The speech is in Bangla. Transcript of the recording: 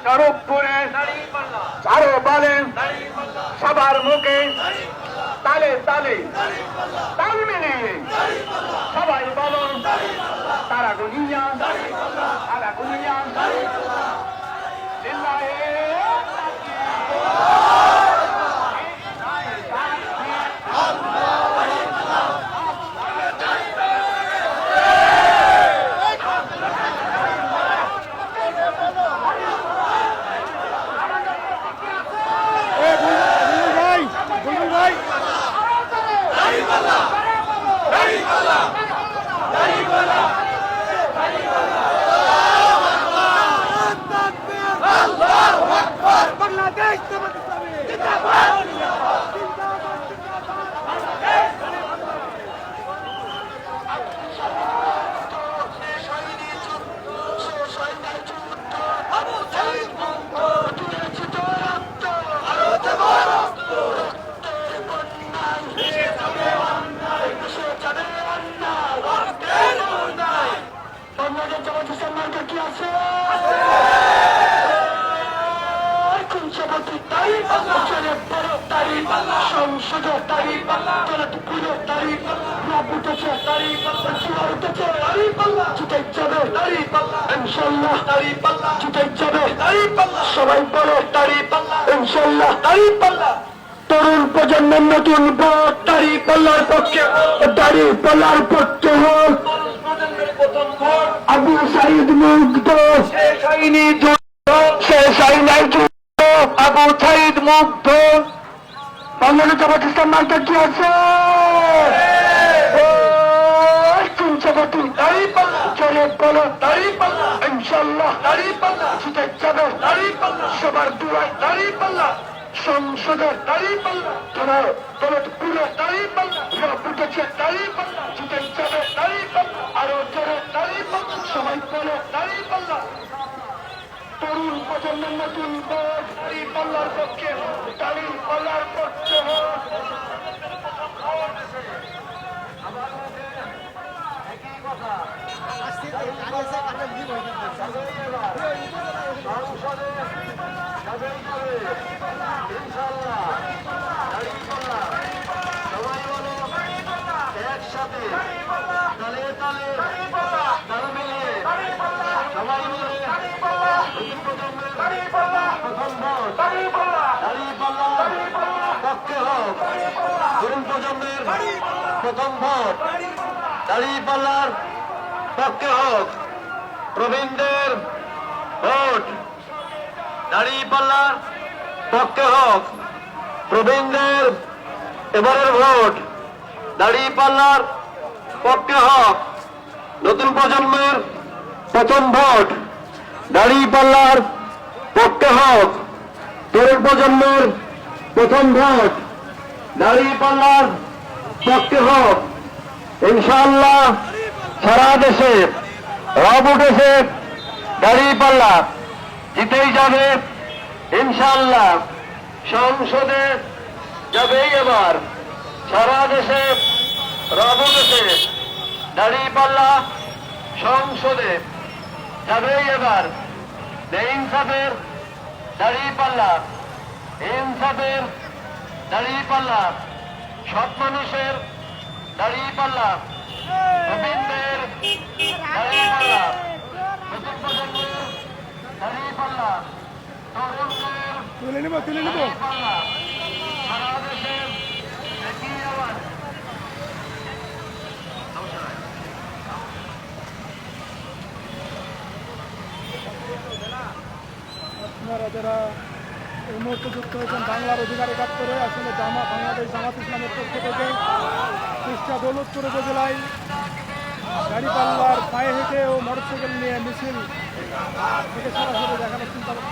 স্বরূপপুরে চারো বলে সবার মুখে তালে তালে তাল মিলিয়ে সবাই বলো তারা গুনিয়া তারা গুনিয়া সংসদের তারিখ পুজোর তারিখ উঠেছে তারিখ জিতে যাবে ইনশাল্লাহ জিতে যাবে সবাই বলো ইনশাল্লাহ তরুণ প্রজন্মের নতুন ভোট দাঁড়িয়ে পাল্লার পক্ষে দাঁড়িয়ে পাল্লার পক্ষে হোক আবু সাইদ মুগ্ধ শেষ হয়নি যুদ্ধ আবু সাইদ মুগ্ধ বাংলাদেশ জামাত ইসলাম মার্কা কি আছে ইনশাল্লাহ জিতে যাবে সবার দুয়ায় দাঁড়িয়ে পাল্লা সংসদের দাঁড়িয়ে পাল্লা তোমার পুরো দাঁড়িয়ে পাল্লা উঠেছে দাঁড়িয়ে পাল্লা জিতে যাবে দাঁড়িয়ে পাল্লা আরো জোরে দাঁড়িয়ে পাল্লা সবাই বলে দাঁড়িয়ে পাল্লা তরুণ প্রজন্মের নতুন ভোট দাঁড়িয়ে পাল্লার পক্ষে দাঁড়িয়ে পাল্লার পক্ষে একই কথা একসাথে তালে তালে তাল মিলিয়ে সবাই মিলে প্রথম ভোট দাঁড়িপাল্লার পক্ষে হোক তরুণ প্রজন্মের প্রথম ভোট দাঁড়িপাল্লার পক্ষে হোক প্রবীণদের ভোট দাঁড়িপাল্লার পক্ষে হোক প্রবীণদের এবারের ভোট দাঁড়িপাল্লার পক্ষে হোক নতুন প্রজন্মের প্রথম ভোট দাঁড়িপাল্লার পক্ষে হোক তরুণ প্রজন্মের প্রথম ভোট দাঁড়িপাল্লার পক্ষে হোক ইনশাআল্লাহ সারা দেশে রব উঠেছে দাঁড়িপাল্লা জিতেই যাবে ইনশাআল্লাহ সংসদে যাবেই এবার সারা দেশে রব উঠেছে দাঁড়িপাল্লা সংসদে যাবেই এবার ইনসাফের দাঁড়িপাল্লা ইনসাফের দাঁড়িপাল্লা সৎ মানুষের দাঁড়িপাল্লা প্রবীণদের দাঁড়িপাল্লা নতুন প্রজন্মের দাঁড়িপাল্লা তরুণদের দাঁড়িপাল্লা সারা দেশের একই আওয়াজ আপনারা যারা এই মুহূর্তে যুক্ত হয়েছেন বাংলার অধিকার একাত্তরে আসলে বাংলাদেশ জামাত ইসলামের পক্ষ থেকে কুষ্টিয়া দৌলতপুর উপজেলায় গাড়িপাল্লার পায়ে হেঁটে ও মোটরসাইকেল নিয়ে মিছিল থেকে সরাসরি দেখানোর চেষ্টা করতে